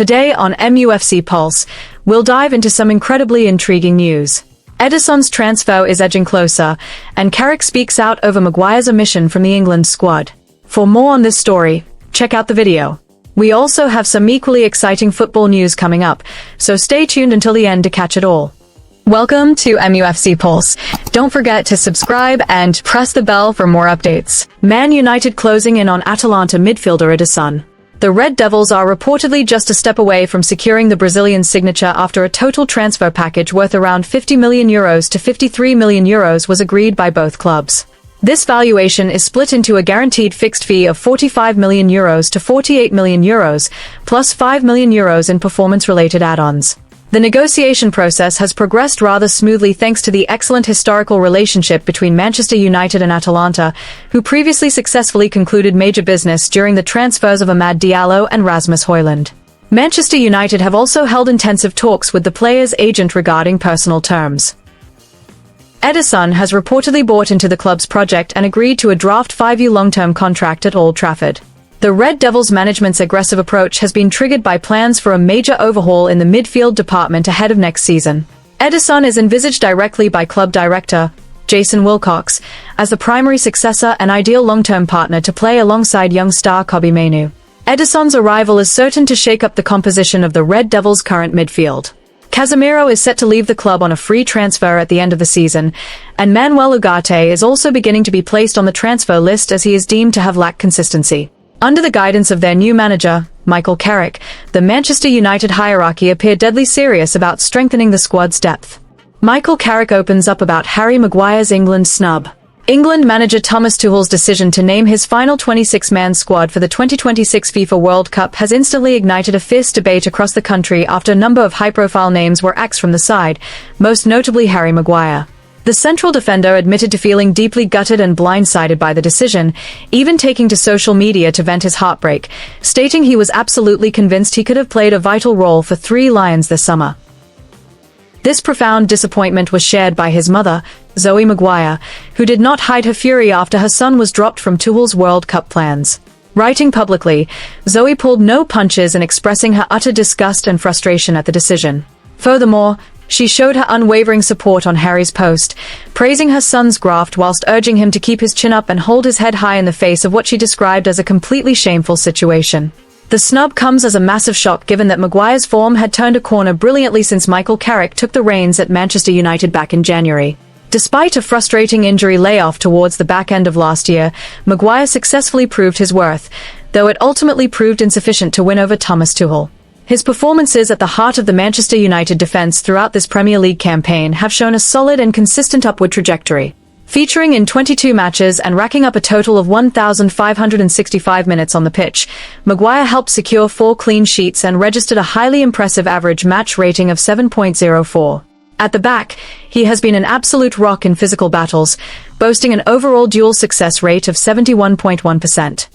Today on MUFC Pulse, we'll dive into some incredibly intriguing news. Ederson's transfer is edging closer, and Carrick speaks out over Maguire's omission from the England squad. For more on this story, check out the video. We also have some equally exciting football news coming up, so stay tuned until the end to catch it all. Welcome to MUFC Pulse. Don't forget to subscribe and press the bell for more updates. Man United closing in on Atalanta midfielder Ederson. The Red Devils are reportedly just a step away from securing the Brazilian signature after a total transfer package worth around €50 million to €53 million was agreed by both clubs. This valuation is split into a guaranteed fixed fee of €45 million to €48 million, plus €5 million in performance-related add-ons. The negotiation process has progressed rather smoothly thanks to the excellent historical relationship between Manchester United and Atalanta, who previously successfully concluded major business during the transfers of Amad Diallo and Rasmus Højlund. Manchester United have also held intensive talks with the player's agent regarding personal terms. Ederson has reportedly bought into the club's project and agreed to a draft 5-year long-term contract at Old Trafford. The Red Devils management's aggressive approach has been triggered by plans for a major overhaul in the midfield department ahead of next season. Ederson is envisaged directly by club director Jason Wilcox as the primary successor and ideal long-term partner to play alongside young star Kobbie Mainoo. Ederson's arrival is certain to shake up the composition of the Red Devils' current midfield. Casemiro is set to leave the club on a free transfer at the end of the season, and Manuel Ugarte is also beginning to be placed on the transfer list as he is deemed to have lacked consistency. Under the guidance of their new manager, Michael Carrick, the Manchester United hierarchy appear deadly serious about strengthening the squad's depth. Michael Carrick opens up about Harry Maguire's England snub. England manager Thomas Tuchel's decision to name his final 26-man squad for the 2026 FIFA World Cup has instantly ignited a fierce debate across the country after a number of high-profile names were axed from the side, most notably Harry Maguire. The central defender admitted to feeling deeply gutted and blindsided by the decision, even taking to social media to vent his heartbreak, stating he was absolutely convinced he could have played a vital role for Three Lions this summer. This profound disappointment was shared by his mother, Zoe Maguire, who did not hide her fury after her son was dropped from Tuchel's World Cup plans. Writing publicly, Zoe pulled no punches in expressing her utter disgust and frustration at the decision. Furthermore, she showed her unwavering support on Harry's post, praising her son's graft whilst urging him to keep his chin up and hold his head high in the face of what she described as a completely shameful situation. The snub comes as a massive shock given that Maguire's form had turned a corner brilliantly since Michael Carrick took the reins at Manchester United back in January. Despite a frustrating injury layoff towards the back end of last year, Maguire successfully proved his worth, though it ultimately proved insufficient to win over Thomas Tuchel. His performances at the heart of the Manchester United defence throughout this Premier League campaign have shown a solid and consistent upward trajectory. Featuring in 22 matches and racking up a total of 1,565 minutes on the pitch, Maguire helped secure 4 clean sheets and registered a highly impressive average match rating of 7.04. At the back, he has been an absolute rock in physical battles, boasting an overall duel success rate of 71.1%.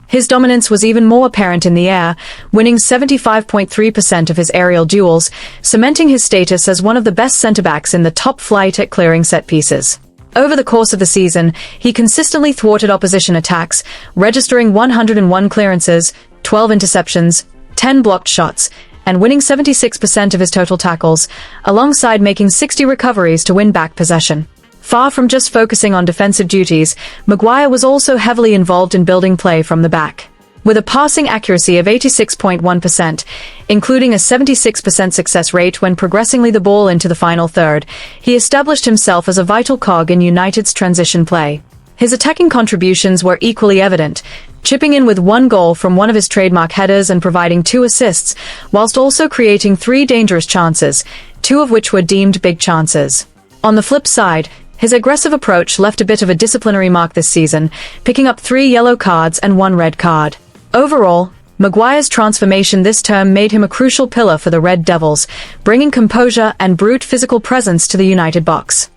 His dominance was even more apparent in the air, winning 75.3% of his aerial duels, cementing his status as one of the best centre-backs in the top flight at clearing set pieces. Over the course of the season, he consistently thwarted opposition attacks, registering 101 clearances, 12 interceptions, 10 blocked shots, and winning 76% of his total tackles, alongside making 60 recoveries to win back possession. Far from just focusing on defensive duties, Maguire was also heavily involved in building play from the back. With a passing accuracy of 86.1%, including a 76% success rate when progressing the ball into the final third, he established himself as a vital cog in United's transition play. His attacking contributions were equally evident, chipping in with 1 goal from one of his trademark headers and providing 2 assists, whilst also creating 3 dangerous chances, 2 of which were deemed big chances. On the flip side, his aggressive approach left a bit of a disciplinary mark this season, picking up 3 yellow cards and 1 red card. Overall, Maguire's transformation this term made him a crucial pillar for the Red Devils, bringing composure and brute physical presence to the United box.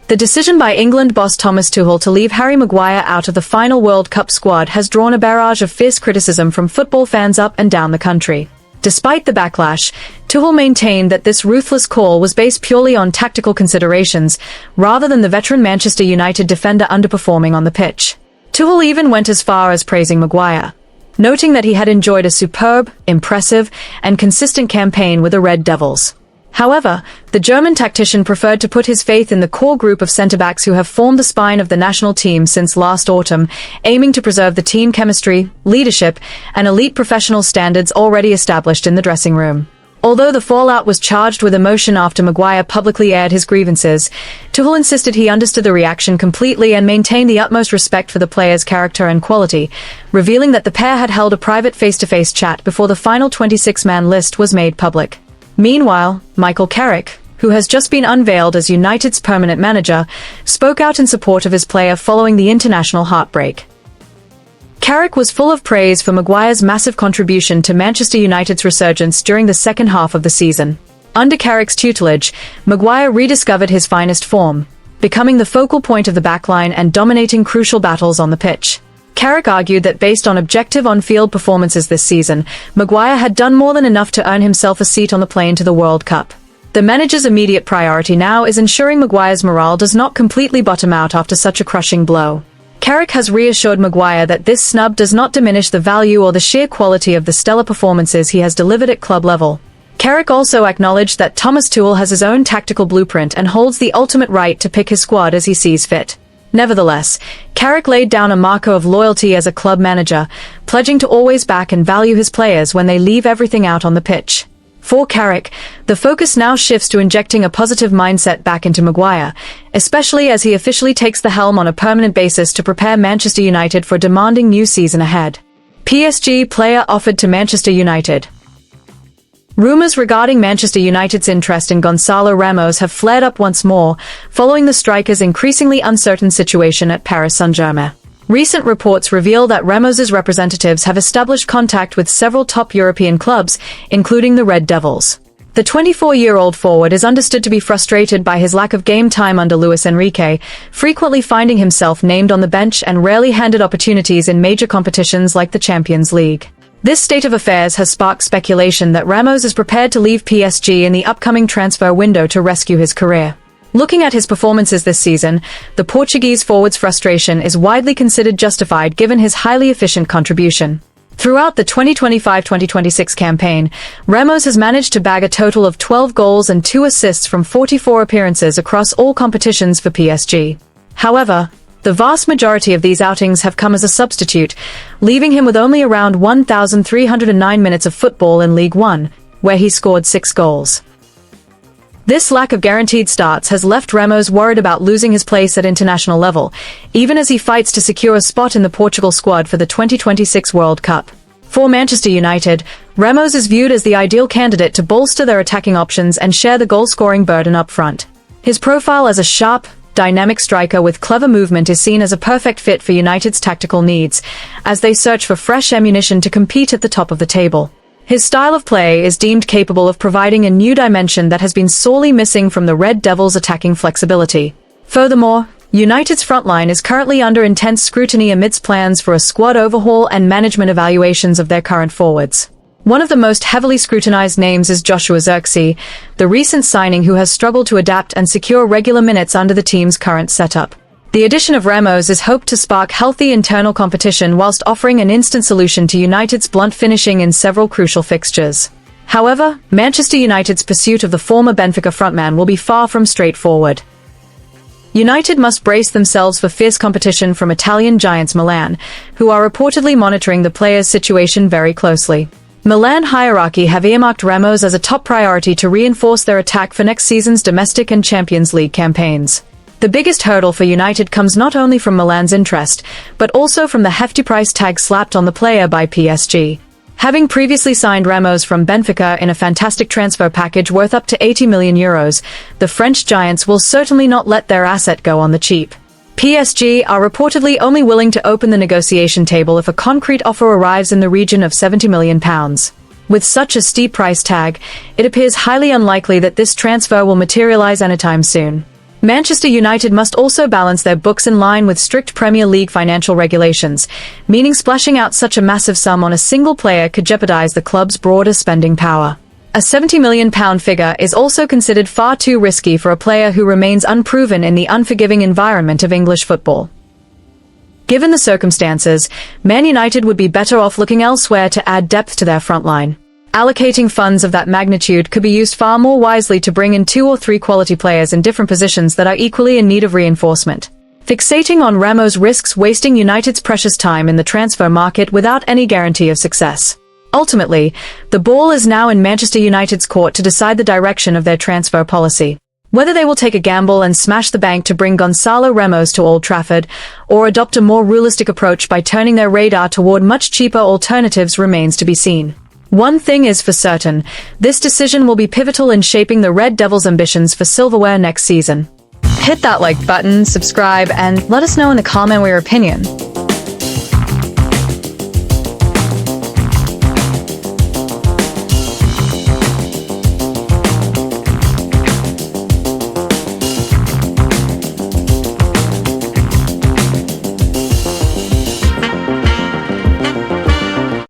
The decision by England boss Thomas Tuchel to leave Harry Maguire out of the final World Cup squad has drawn a barrage of fierce criticism from football fans up and down the country. Despite the backlash, Tuchel maintained that this ruthless call was based purely on tactical considerations, rather than the veteran Manchester United defender underperforming on the pitch. Tuchel even went as far as praising Maguire. noting that he had enjoyed a superb, impressive, and consistent campaign with the Red Devils. However, the German tactician preferred to put his faith in the core group of centre-backs who have formed the spine of the national team since last autumn, aiming to preserve the team chemistry, leadership, and elite professional standards already established in the dressing room. Although the fallout was charged with emotion after Maguire publicly aired his grievances, Tuchel insisted he understood the reaction completely and maintained the utmost respect for the player's character and quality, revealing that the pair had held a private face-to-face chat before the final 26-man list was made public. Meanwhile, Carrick, who has just been unveiled as United's permanent manager, spoke out in support of his player following the international heartbreak. Carrick was full of praise for Maguire's massive contribution to Manchester United's resurgence during the second half of the season. Under Carrick's tutelage, Maguire rediscovered his finest form, becoming the focal point of the backline and dominating crucial battles on the pitch. Carrick argued that based on objective on-field performances this season, Maguire had done more than enough to earn himself a seat on the plane to the World Cup. The manager's immediate priority now is ensuring Maguire's morale does not completely bottom out after such a crushing blow. Carrick has reassured Maguire that this snub does not diminish the value or the sheer quality of the stellar performances he has delivered at club level. Carrick also acknowledged that Thomas Tuchel has his own tactical blueprint and holds the ultimate right to pick his squad as he sees fit. Nevertheless, Carrick laid down a marker of loyalty as a club manager, pledging to always back and value his players when they leave everything out on the pitch. For Carrick, the focus now shifts to injecting a positive mindset back into Maguire, especially as he officially takes the helm on a permanent basis to prepare Manchester United for a demanding new season ahead. PSG player offered to Manchester United. Rumours regarding Manchester United's interest in Gonçalo Ramos have flared up once more, following the striker's increasingly uncertain situation at Paris Saint-Germain. Recent reports reveal that Ramos's representatives have established contact with several top European clubs, including the Red Devils. The 24-year-old forward is understood to be frustrated by his lack of game time under Luis Enrique, frequently finding himself named on the bench and rarely handed opportunities in major competitions like the Champions League. This state of affairs has sparked speculation that Ramos is prepared to leave PSG in the upcoming transfer window to rescue his career. Looking at his performances this season, the Portuguese forward's frustration is widely considered justified given his highly efficient contribution. Throughout the 2025-2026 campaign, Ramos has managed to bag a total of 12 goals and 2 assists from 44 appearances across all competitions for PSG. However, the vast majority of these outings have come as a substitute, leaving him with only around 1,309 minutes of football in League One, where he scored 6 goals. This lack of guaranteed starts has left Ramos worried about losing his place at international level, even as he fights to secure a spot in the Portugal squad for the 2026 World Cup. For Manchester United, Ramos is viewed as the ideal candidate to bolster their attacking options and share the goal-scoring burden up front. His profile as a sharp, dynamic striker with clever movement is seen as a perfect fit for United's tactical needs, as they search for fresh ammunition to compete at the top of the table. His style of play is deemed capable of providing a new dimension that has been sorely missing from the Red Devils' attacking flexibility. Furthermore, United's frontline is currently under intense scrutiny amidst plans for a squad overhaul and management evaluations of their current forwards. One of the most heavily scrutinized names is Joshua Zirkzee, the recent signing who has struggled to adapt and secure regular minutes under the team's current setup. The addition of Ramos is hoped to spark healthy internal competition whilst offering an instant solution to United's blunt finishing in several crucial fixtures. However, Manchester United's pursuit of the former Benfica frontman will be far from straightforward. United must brace themselves for fierce competition from Italian giants Milan, who are reportedly monitoring the player's situation very closely. Milan hierarchy have earmarked Ramos as a top priority to reinforce their attack for next season's domestic and Champions League campaigns. The biggest hurdle for United comes not only from Milan's interest, but also from the hefty price tag slapped on the player by PSG. Having previously signed Ramos from Benfica in a fantastic transfer package worth up to €80 million, the French giants will certainly not let their asset go on the cheap. PSG are reportedly only willing to open the negotiation table if a concrete offer arrives in the region of £70 million. With such a steep price tag, it appears highly unlikely that this transfer will materialize anytime soon. Manchester United must also balance their books in line with strict Premier League financial regulations, meaning splashing out such a massive sum on a single player could jeopardize the club's broader spending power. A £70 million figure is also considered far too risky for a player who remains unproven in the unforgiving environment of English football. Given the circumstances, Man United would be better off looking elsewhere to add depth to their front line. Allocating funds of that magnitude could be used far more wisely to bring in 2 or 3 quality players in different positions that are equally in need of reinforcement. Fixating on Ramos risks wasting United's precious time in the transfer market without any guarantee of success. Ultimately, the ball is now in Manchester United's court to decide the direction of their transfer policy. Whether they will take a gamble and smash the bank to bring Gonzalo Ramos to Old Trafford, or adopt a more realistic approach by turning their radar toward much cheaper alternatives remains to be seen. One thing is for certain, this decision will be pivotal in shaping the Red Devils' ambitions for silverware next season. Hit that like button, subscribe, and let us know in the comment your opinion.